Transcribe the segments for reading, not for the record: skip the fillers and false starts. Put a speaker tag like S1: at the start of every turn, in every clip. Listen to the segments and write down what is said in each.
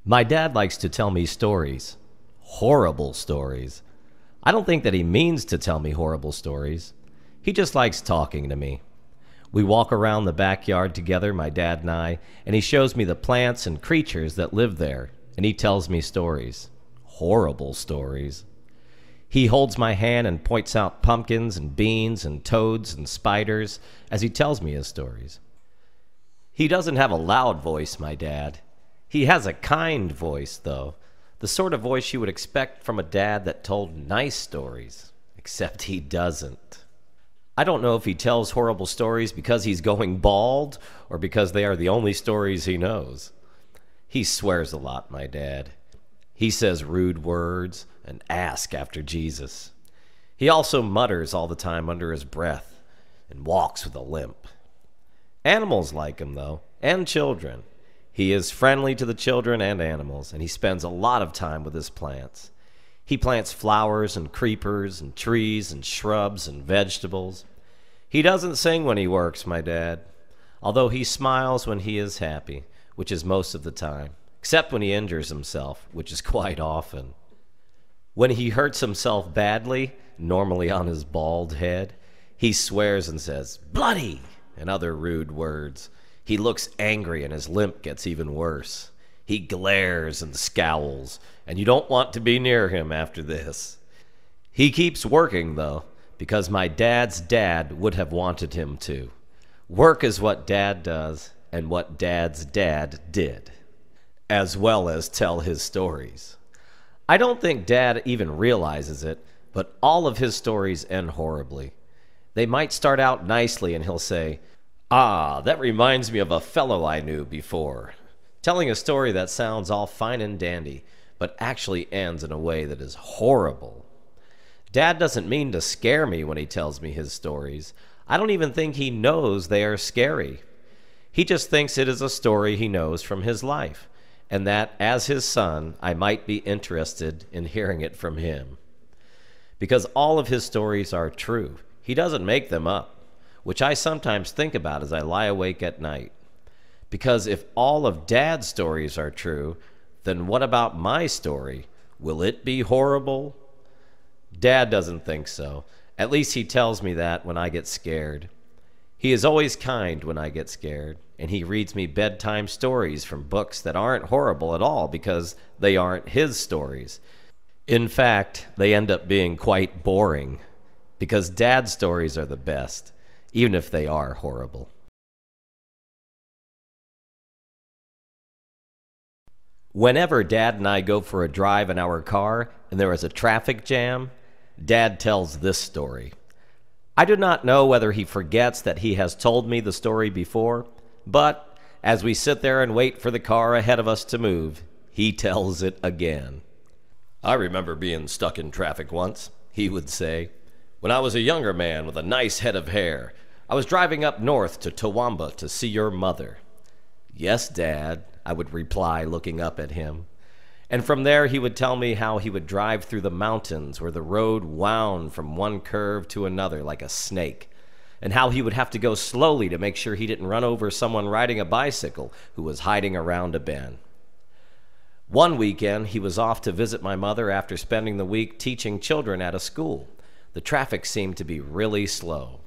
S1: My dad likes to tell me stories. Horrible stories. I don't think that he means to tell me horrible stories. He just likes talking to me. We walk around the backyard together, my dad and I, and he shows me the plants and creatures that live there, and he tells me stories. Horrible stories. He holds my hand and points out pumpkins and beans and toads and spiders as he tells me his stories. He doesn't have a loud voice, my dad. He has a kind voice, though. The sort of voice you would expect from a dad that told nice stories. Except he doesn't. I don't know if he tells horrible stories because he's going bald or because they are the only stories he knows. He swears a lot, my dad. He says rude words and asks after Jesus. He also mutters all the time under his breath and walks with a limp. Animals like him, though, and children. He is friendly to the children and animals, and he spends a lot of time with his plants. He plants flowers and creepers and trees and shrubs and vegetables. He doesn't sing when he works, my dad, although he smiles when he is happy, which is most of the time. Except when he injures himself, which is quite often. When he hurts himself badly, normally on his bald head, he swears and says, "Bloody!" and other rude words. He looks angry and his limp gets even worse. He glares and scowls, and you don't want to be near him after this. He keeps working, though, because my dad's dad would have wanted him to. Work is what dad does, and what dad's dad did, as well as tell his stories. I don't think Dad even realizes it, but all of his stories end horribly. They might start out nicely and he'll say, "Ah, that reminds me of a fellow I knew before," telling a story that sounds all fine and dandy, but actually ends in a way that is horrible. Dad doesn't mean to scare me when he tells me his stories. I don't even think he knows they are scary. He just thinks it is a story he knows from his life, and that, as his son, I might be interested in hearing it from him. Because all of his stories are true. He doesn't make them up, which I sometimes think about as I lie awake at night. Because if all of Dad's stories are true, then what about my story? Will it be horrible? Dad doesn't think so. At least he tells me that when I get scared. He is always kind when I get scared, and he reads me bedtime stories from books that aren't horrible at all because they aren't his stories. In fact, they end up being quite boring because Dad's stories are the best, even if they are horrible. Whenever Dad and I go for a drive in our car and there is a traffic jam, Dad tells this story. I do not know whether he forgets that he has told me the story before, but as we sit there and wait for the car ahead of us to move, he tells it again. "I remember being stuck in traffic once," he would say, "when I was a younger man with a nice head of hair. I was driving up north to Toowoomba to see your mother." "Yes, Dad," I would reply, looking up at him. And from there he would tell me how he would drive through the mountains where the road wound from one curve to another like a snake, and how he would have to go slowly to make sure he didn't run over someone riding a bicycle who was hiding around a bend. One weekend he was off to visit my mother after spending the week teaching children at a school. The traffic seemed to be really slow.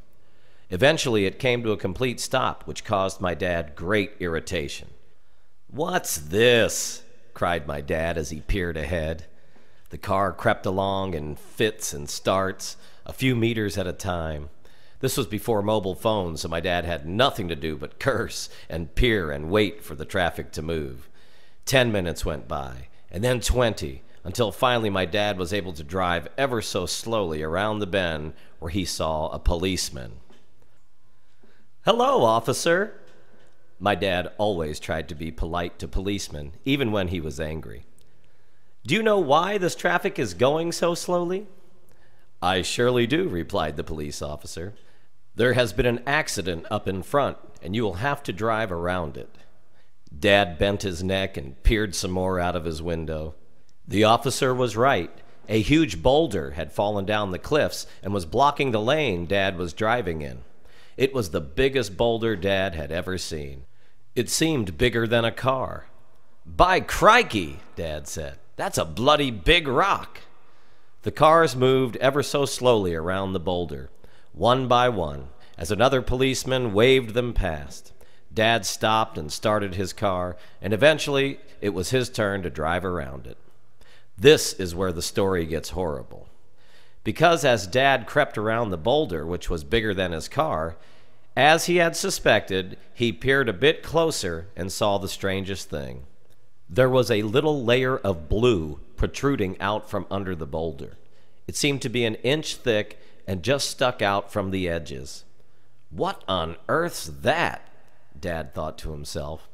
S1: Eventually it came to a complete stop, which caused my dad great irritation. "What's this?" cried my dad as he peered ahead. The car crept along in fits and starts, a few meters at a time. This was before mobile phones, so my dad had nothing to do but curse and peer and wait for the traffic to move. 10 minutes went by, and then 20, until finally my dad was able to drive ever so slowly around the bend where he saw a policeman. "Hello, officer." My dad always tried to be polite to policemen, even when he was angry. "Do you know why this traffic is going so slowly?" "I surely do," replied the police officer. "There has been an accident up in front, and you will have to drive around it." Dad bent his neck and peered some more out of his window. The officer was right. A huge boulder had fallen down the cliffs and was blocking the lane Dad was driving in. It was the biggest boulder Dad had ever seen. It seemed bigger than a car. "By crikey," Dad said. "That's a bloody big rock." The cars moved ever so slowly around the boulder, one by one, as another policeman waved them past. Dad stopped and started his car, and eventually it was his turn to drive around it. This is where the story gets horrible. Because as Dad crept around the boulder, which was bigger than his car, as he had suspected, he peered a bit closer and saw the strangest thing. There was a little layer of blue protruding out from under the boulder. It seemed to be an inch thick and just stuck out from the edges. "What on earth's that?" Dad thought to himself.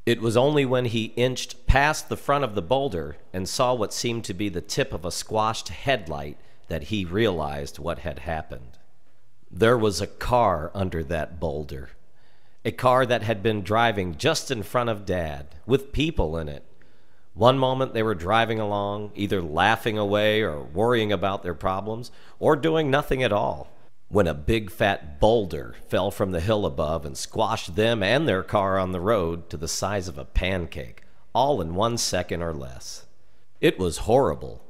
S1: It was only when he inched past the front of the boulder and saw what seemed to be the tip of a squashed headlight that he realized what had happened. There was a car under that boulder. A car that had been driving just in front of Dad, with people in it. One moment they were driving along, either laughing away or worrying about their problems, or doing nothing at all, when a big fat boulder fell from the hill above and squashed them and their car on the road to the size of a pancake, all in 1 second or less. It was horrible.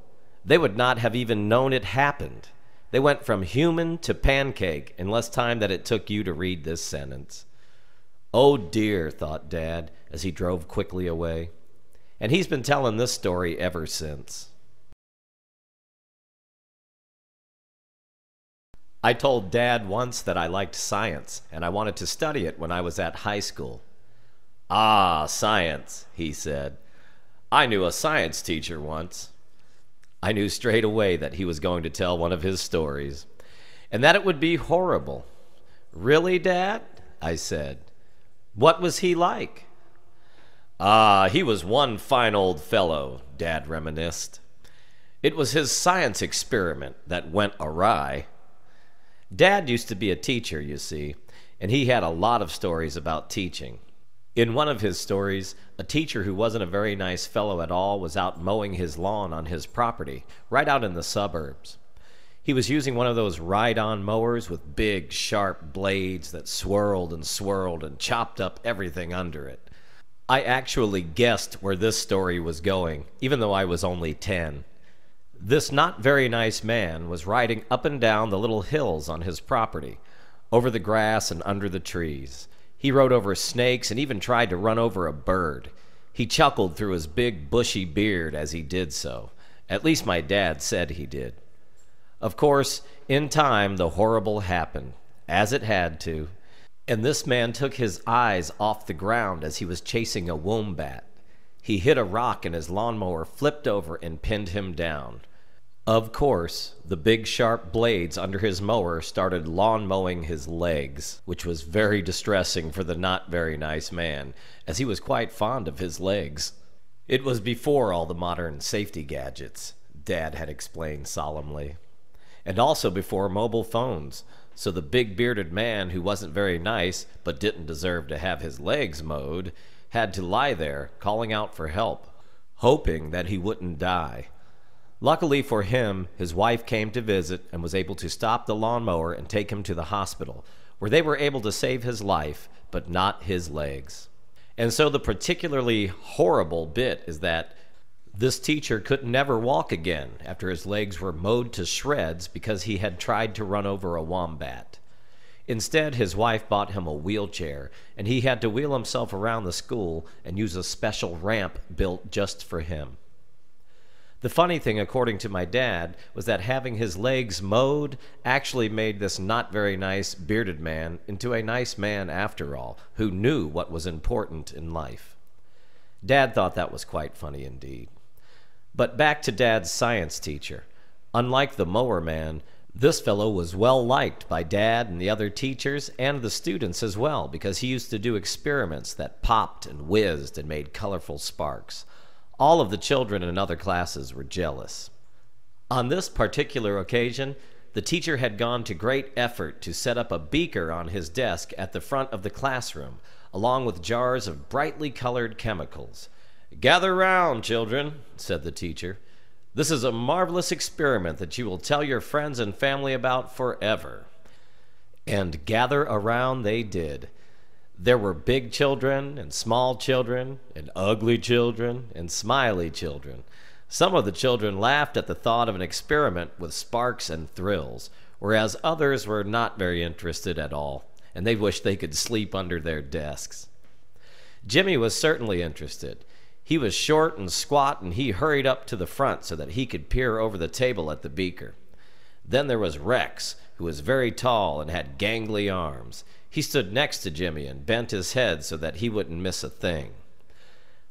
S1: They would not have even known it happened. They went from human to pancake in less time than it took you to read this sentence. "Oh dear," thought Dad as he drove quickly away. And he's been telling this story ever since. I told Dad once that I liked science, and I wanted to study it when I was at high school. "Ah, science," he said. "I knew a science teacher once." I knew straight away that he was going to tell one of his stories, and that it would be horrible. "Really, Dad?" I said. "What was he like?" "Ah, he was one fine old fellow," Dad reminisced. "It was his science experiment that went awry." Dad used to be a teacher, you see, and he had a lot of stories about teaching. In one of his stories, a teacher who wasn't a very nice fellow at all was out mowing his lawn on his property, right out in the suburbs. He was using one of those ride-on mowers with big, sharp blades that swirled and chopped up everything under it. I actually guessed where this story was going, even though I was only 10. This not very nice man was riding up and down the little hills on his property, over the grass and under the trees. He rode over snakes and even tried to run over a bird. He chuckled through his big bushy beard as he did so. At least my dad said he did. Of course, in time the horrible happened, as it had to, and this man took his eyes off the ground as he was chasing a wombat. He hit a rock and his lawnmower flipped over and pinned him down. Of course, the big sharp blades under his mower started lawn mowing his legs, which was very distressing for the not very nice man, as he was quite fond of his legs. It was before all the modern safety gadgets, Dad had explained solemnly, and also before mobile phones, so the big bearded man who wasn't very nice but didn't deserve to have his legs mowed had to lie there calling out for help, hoping that he wouldn't die. Luckily for him, his wife came to visit and was able to stop the lawnmower and take him to the hospital, where they were able to save his life, but not his legs. And so the particularly horrible bit is that this teacher could never walk again after his legs were mowed to shreds because he had tried to run over a wombat. Instead, his wife bought him a wheelchair, and he had to wheel himself around the school and use a special ramp built just for him. The funny thing, according to my dad, was that having his legs mowed actually made this not very nice bearded man into a nice man after all, who knew what was important in life. Dad thought that was quite funny indeed. But back to Dad's science teacher. Unlike the mower man, this fellow was well liked by Dad and the other teachers and the students as well, because he used to do experiments that popped and whizzed and made colorful sparks. All of the children in other classes were jealous. On this particular occasion, the teacher had gone to great effort to set up a beaker on his desk at the front of the classroom, along with jars of brightly colored chemicals. "Gather round, children," said the teacher. "This is a marvelous experiment that you will tell your friends and family about forever." And gather around they did. There were big children and small children and ugly children and smiley children. Some of the children laughed at the thought of an experiment with sparks and thrills, whereas others were not very interested at all, and they wished they could sleep under their desks. Jimmy was certainly interested. He was short and squat, and he hurried up to the front so that he could peer over the table at the beaker. Then there was Rex, who was very tall and had gangly arms. He stood next to Jimmy and bent his head so that he wouldn't miss a thing.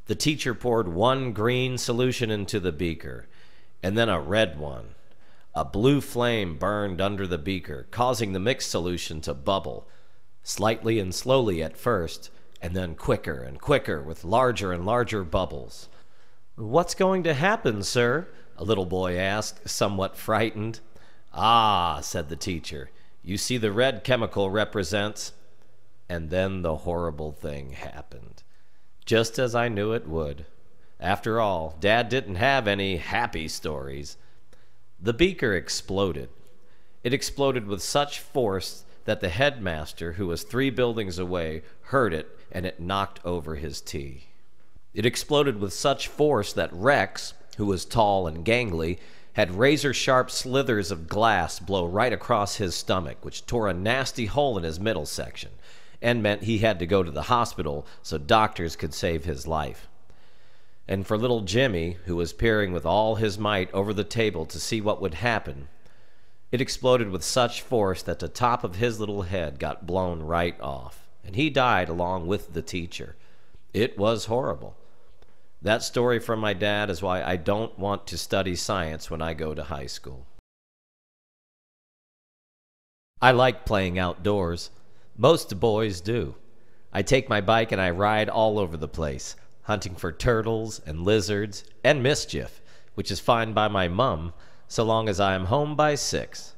S1: The teacher poured one green solution into the beaker, and then a red one. A blue flame burned under the beaker, causing the mixed solution to bubble, slightly and slowly at first, and then quicker and quicker with larger and larger bubbles. "What's going to happen, sir?" a little boy asked, somewhat frightened. "Ah," said the teacher, "you see the red chemical represents..." And then the horrible thing happened. Just as I knew it would. After all, Dad didn't have any happy stories. The beaker exploded. It exploded with such force that the headmaster, who was 3 buildings away, heard it, and it knocked over his tea. It exploded with such force that Rex, who was tall and gangly, had razor-sharp slithers of glass blow right across his stomach, which tore a nasty hole in his middle section, and meant he had to go to the hospital so doctors could save his life. And for little Jimmy, who was peering with all his might over the table to see what would happen, it exploded with such force that the top of his little head got blown right off, and he died along with the teacher. It was horrible. That story from my dad is why I don't want to study science when I go to high school. I like playing outdoors. Most boys do. I take my bike and I ride all over the place, hunting for turtles and lizards and mischief, which is fine by my mom, so long as I am home by 6.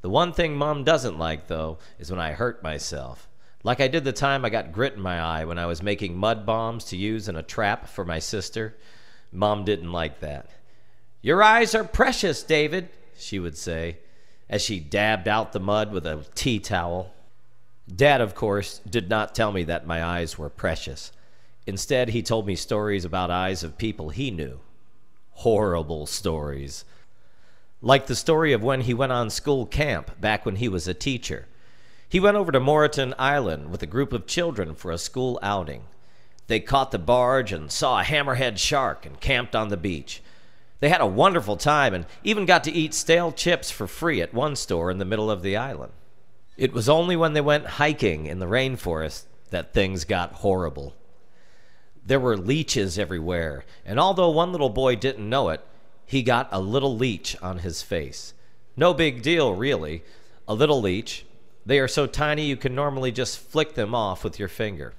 S1: The one thing Mom doesn't like, though, is when I hurt myself. Like I did the time I got grit in my eye when I was making mud bombs to use in a trap for my sister. Mom didn't like that. "Your eyes are precious, David," she would say, as she dabbed out the mud with a tea towel. Dad, of course, did not tell me that my eyes were precious. Instead, he told me stories about eyes of people he knew. Horrible stories. Like the story of when he went on school camp back when he was a teacher. He went over to Moreton Island with a group of children for a school outing. They caught the barge and saw a hammerhead shark and camped on the beach. They had a wonderful time and even got to eat stale chips for free at one store in the middle of the island. It was only when they went hiking in the rainforest that things got horrible. There were leeches everywhere, and although one little boy didn't know it, he got a little leech on his face. No big deal, really. A little leech. They are so tiny you can normally just flick them off with your finger.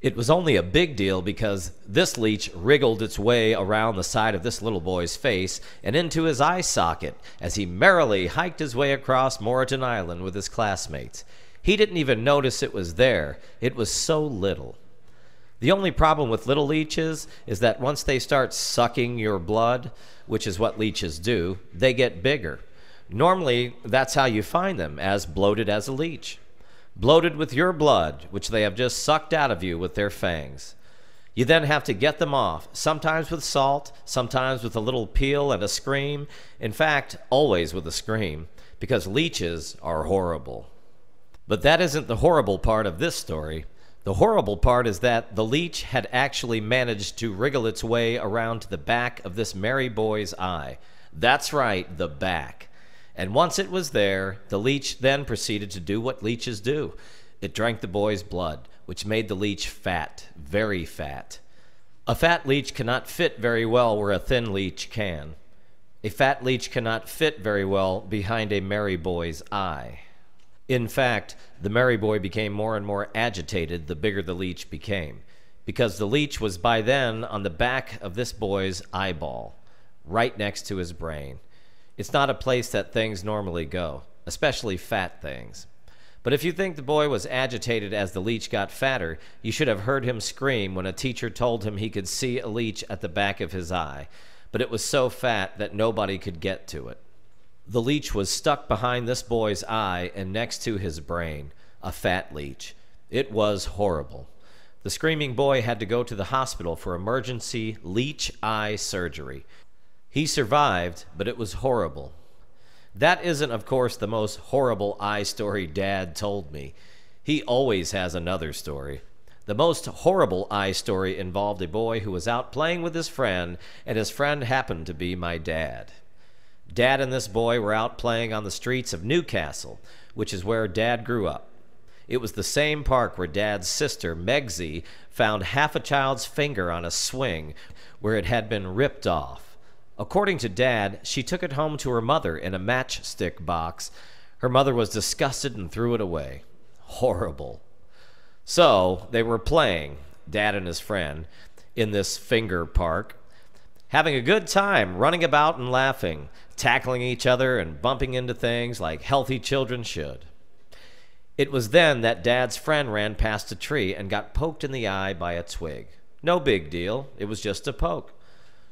S1: It was only a big deal because this leech wriggled its way around the side of this little boy's face and into his eye socket as he merrily hiked his way across Moreton Island with his classmates. He didn't even notice it was there. It was so little. The only problem with little leeches is that once they start sucking your blood, which is what leeches do, they get bigger. Normally, that's how you find them, as bloated as a leech. Bloated with your blood, which they have just sucked out of you with their fangs. You then have to get them off, sometimes with salt, sometimes with a little peel and a scream. In fact, always with a scream, because leeches are horrible. But that isn't the horrible part of this story. The horrible part is that the leech had actually managed to wriggle its way around to the back of this merry boy's eye. That's right, the back. And once it was there, the leech then proceeded to do what leeches do. It drank the boy's blood, which made the leech fat, very fat. A fat leech cannot fit very well where a thin leech can. A fat leech cannot fit very well behind a merry boy's eye. In fact, the merry boy became more and more agitated the bigger the leech became, because the leech was by then on the back of this boy's eyeball, right next to his brain. It's not a place that things normally go, especially fat things. But if you think the boy was agitated as the leech got fatter, you should have heard him scream when a teacher told him he could see a leech at the back of his eye, but it was so fat that nobody could get to it. The leech was stuck behind this boy's eye and next to his brain, a fat leech. It was horrible. The screaming boy had to go to the hospital for emergency leech eye surgery. He survived, but it was horrible. That isn't, of course, the most horrible eye story Dad told me. He always has another story. The most horrible eye story involved a boy who was out playing with his friend, and his friend happened to be my dad. Dad and this boy were out playing on the streets of Newcastle, which is where Dad grew up. It was the same park where Dad's sister, Megsy, found half a child's finger on a swing where it had been ripped off. According to Dad, she took it home to her mother in a matchstick box. Her mother was disgusted and threw it away. Horrible. So they were playing, Dad and his friend, in this finger park, having a good time, running about and laughing, tackling each other and bumping into things like healthy children should. It was then that Dad's friend ran past a tree and got poked in the eye by a twig. No big deal. It was just a poke.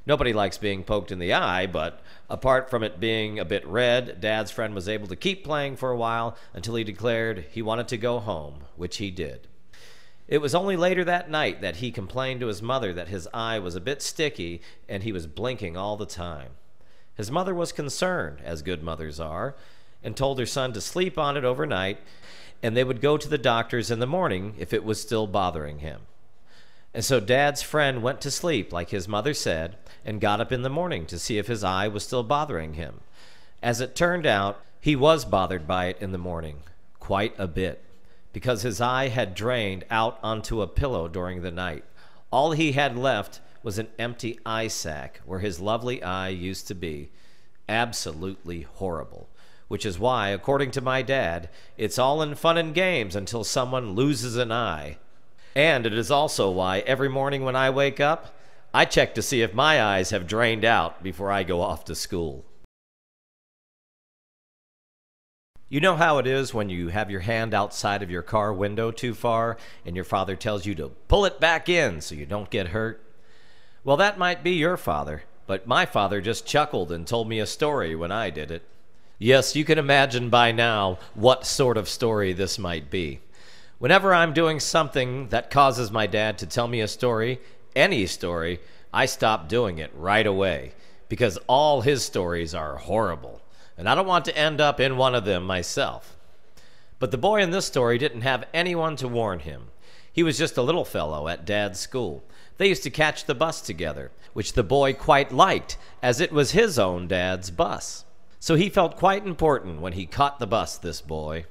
S1: Nobody likes being poked in the eye, but apart from it being a bit red, Dad's friend was able to keep playing for a while until he declared he wanted to go home, which he did. It was only later that night that he complained to his mother that his eye was a bit sticky and he was blinking all the time. His mother was concerned, as good mothers are, and told her son to sleep on it overnight, and they would go to the doctors in the morning if it was still bothering him. And so Dad's friend went to sleep, like his mother said, and got up in the morning to see if his eye was still bothering him. As it turned out, he was bothered by it in the morning, quite a bit, because his eye had drained out onto a pillow during the night. All he had left was an empty eye sac where his lovely eye used to be. Absolutely horrible. Which is why, according to my dad, it's all in fun and games until someone loses an eye. And it is also why every morning when I wake up, I check to see if my eyes have drained out before I go off to school. You know how it is when you have your hand outside of your car window too far and your father tells you to pull it back in so you don't get hurt? Well, that might be your father, but my father just chuckled and told me a story when I did it. Yes, you can imagine by now what sort of story this might be. Whenever I'm doing something that causes my dad to tell me a story, any story, I stop doing it right away because all his stories are horrible, and I don't want to end up in one of them myself. But the boy in this story didn't have anyone to warn him. He was just a little fellow at Dad's school. They used to catch the bus together, which the boy quite liked, as it was his own dad's bus. So he felt quite important when he caught the bus, this boy.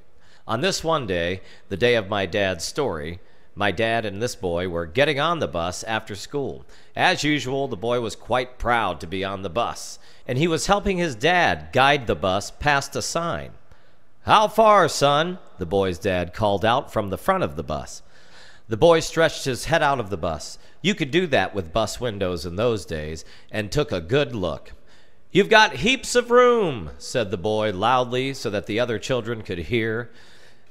S1: On this one day, the day of my dad's story, my dad and this boy were getting on the bus after school. As usual, the boy was quite proud to be on the bus, and he was helping his dad guide the bus past a sign. "How far, son?" the boy's dad called out from the front of the bus. The boy stretched his head out of the bus. You could do that with bus windows in those days, and took a good look. "You've got heaps of room," said the boy loudly so that the other children could hear.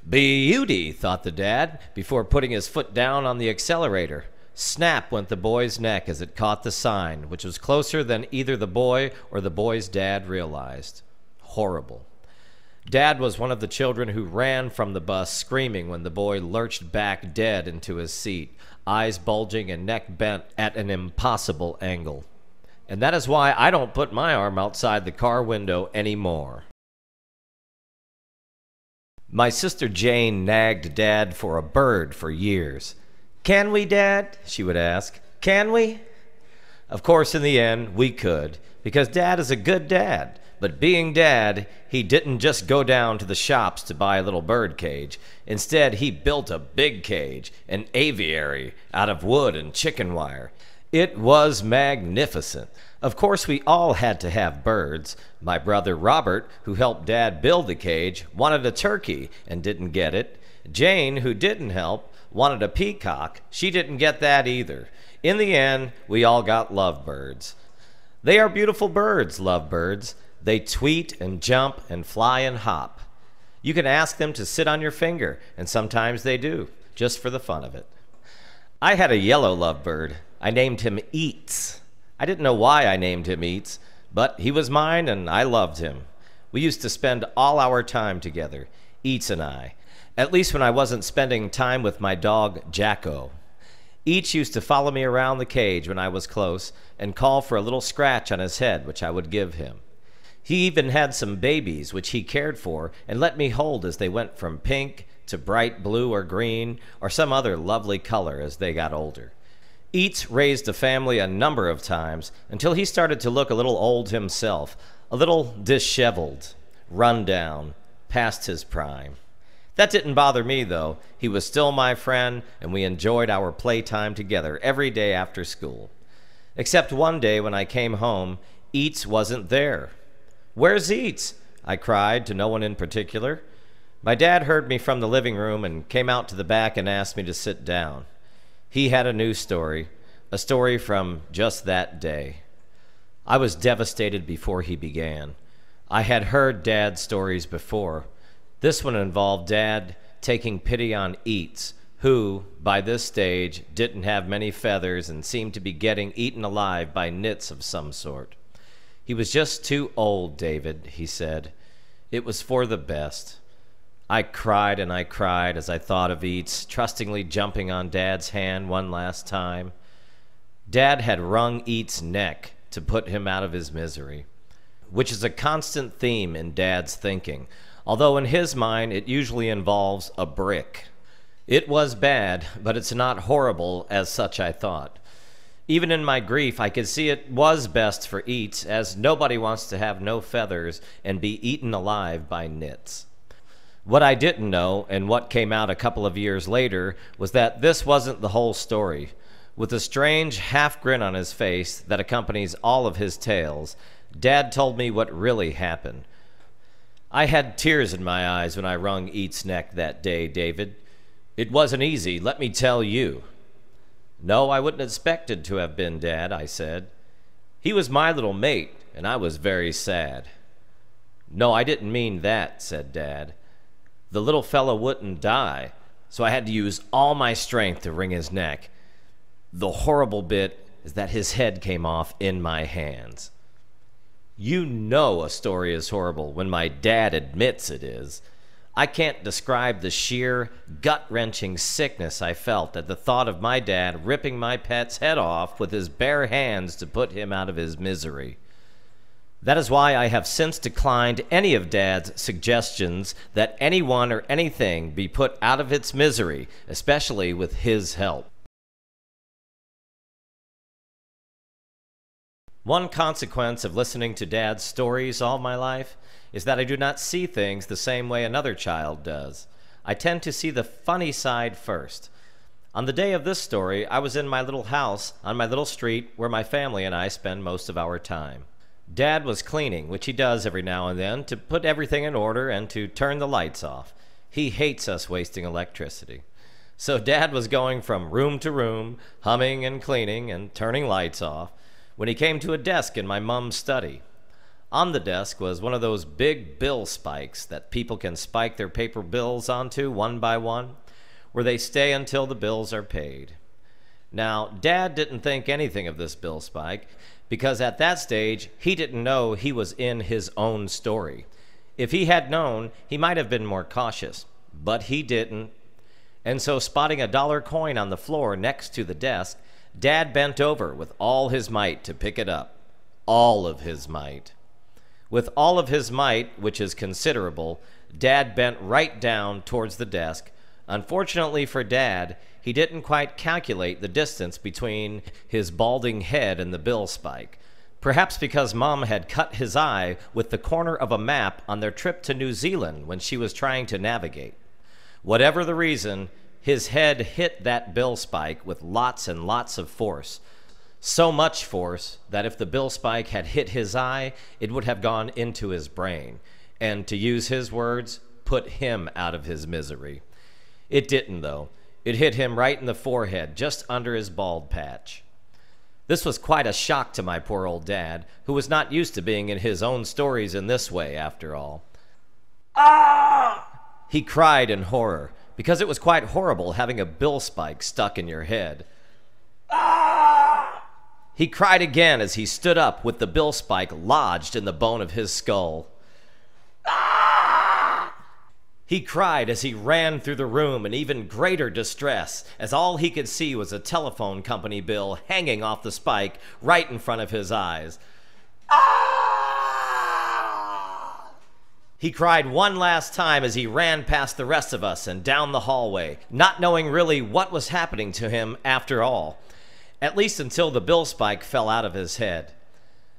S1: "Beauty," thought the dad, before putting his foot down on the accelerator. Snap went the boy's neck as it caught the sign, which was closer than either the boy or the boy's dad realized. Horrible. Dad was one of the children who ran from the bus screaming when the boy lurched back dead into his seat, eyes bulging and neck bent at an impossible angle. And that is why I don't put my arm outside the car window anymore. My sister Jane nagged Dad for a bird for years. "Can we, Dad?" she would ask. "Can we?" Of course, in the end, we could, because Dad is a good dad. But being Dad, he didn't just go down to the shops to buy a little bird cage. Instead, he built a big cage, an aviary, out of wood and chicken wire. It was magnificent. Of course, we all had to have birds. My brother Robert, who helped Dad build the cage, wanted a turkey and didn't get it. Jane, who didn't help, wanted a peacock. She didn't get that either. In the end, we all got lovebirds. They are beautiful birds, lovebirds. They tweet and jump and fly and hop. You can ask them to sit on your finger, and sometimes they do, just for the fun of it. I had a yellow lovebird. I named him Eats. I didn't know why I named him Eats, but he was mine and I loved him. We used to spend all our time together, Eats and I. at least when I wasn't spending time with my dog, Jacko. Each used to follow me around the cage when I was close and call for a little scratch on his head, which I would give him. He even had some babies, which he cared for and let me hold as they went from pink to bright blue or green or some other lovely color as they got older. Eats raised a family a number of times until he started to look a little old himself, a little disheveled, run down, past his prime. That didn't bother me, though. He was still my friend, and we enjoyed our playtime together every day after school. Except one day when I came home, Eats wasn't there. "Where's Eats?" I cried to no one in particular. My dad heard me from the living room and came out to the back and asked me to sit down. He had a new story, a story from just that day. I was devastated before he began. I had heard Dad's stories before. This one involved Dad taking pity on Eats, who, by this stage, didn't have many feathers and seemed to be getting eaten alive by nits of some sort. "He was just too old, David," he said. "It was for the best." I cried and I cried as I thought of Eats, trustingly jumping on Dad's hand one last time. Dad had wrung Eats' neck to put him out of his misery, which is a constant theme in Dad's thinking, although in his mind it usually involves a brick. It was bad, but it's not horrible as such, I thought. Even in my grief, I could see it was best for Eats, as nobody wants to have no feathers and be eaten alive by nits. What I didn't know, and what came out a couple of years later, was that this wasn't the whole story. With a strange half-grin on his face that accompanies all of his tales, Dad told me what really happened. I had tears in my eyes when I wrung Eats' neck that day, David. It wasn't easy, let me tell you. "No, I wouldn't expect it to have been, Dad," I said. "He was my little mate, and I was very sad." "No, I didn't mean that," said Dad. "The little fellow wouldn't die, so I had to use all my strength to wring his neck. The horrible bit is that his head came off in my hands." You know a story is horrible when my dad admits it is. I can't describe the sheer, gut-wrenching sickness I felt at the thought of my dad ripping my pet's head off with his bare hands to put him out of his misery. That is why I have since declined any of Dad's suggestions that anyone or anything be put out of its misery, especially with his help. One consequence of listening to Dad's stories all my life is that I do not see things the same way another child does. I tend to see the funny side first. On the day of this story, I was in my little house on my little street where my family and I spend most of our time. Dad was cleaning, which he does every now and then, to put everything in order and to turn the lights off. He hates us wasting electricity. So Dad was going from room to room, humming and cleaning and turning lights off, when he came to a desk in my mom's study. On the desk was one of those big bill spikes that people can spike their paper bills onto one by one, where they stay until the bills are paid. Now, Dad didn't think anything of this bill spike, because at that stage, he didn't know he was in his own story. If he had known, he might have been more cautious, but he didn't. And so, spotting a dollar coin on the floor next to the desk, Dad bent over with all his might to pick it up. All of his might. With all of his might, which is considerable, Dad bent right down towards the desk. Unfortunately for Dad, he didn't quite calculate the distance between his balding head and the bill spike. Perhaps because Mom had cut his eye with the corner of a map on their trip to New Zealand when she was trying to navigate. Whatever the reason, his head hit that bill spike with lots and lots of force. So much force that if the bill spike had hit his eye, it would have gone into his brain, and, to use his words, put him out of his misery. It didn't, though. It hit him right in the forehead, just under his bald patch. This was quite a shock to my poor old dad, who was not used to being in his own stories in this way, after all. "Ah!" he cried in horror, because it was quite horrible having a bill spike stuck in your head. "Ah!" he cried again as he stood up with the bill spike lodged in the bone of his skull. "Ah!" He cried as he ran through the room in even greater distress, as all he could see was a telephone company bill hanging off the spike right in front of his eyes. Ah! He cried one last time as he ran past the rest of us and down the hallway, not knowing really what was happening to him after all, at least until the bill spike fell out of his head.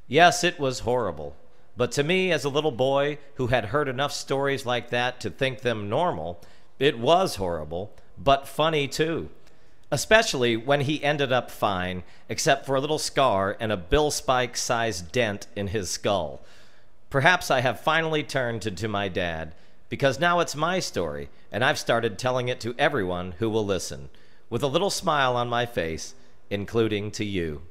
S1: Yes, it was horrible. But to me, as a little boy who had heard enough stories like that to think them normal, it was horrible, but funny too. Especially when he ended up fine, except for a little scar and a bill spike-sized dent in his skull. Perhaps I have finally turned to my dad, because now it's my story, and I've started telling it to everyone who will listen, with a little smile on my face, including to you.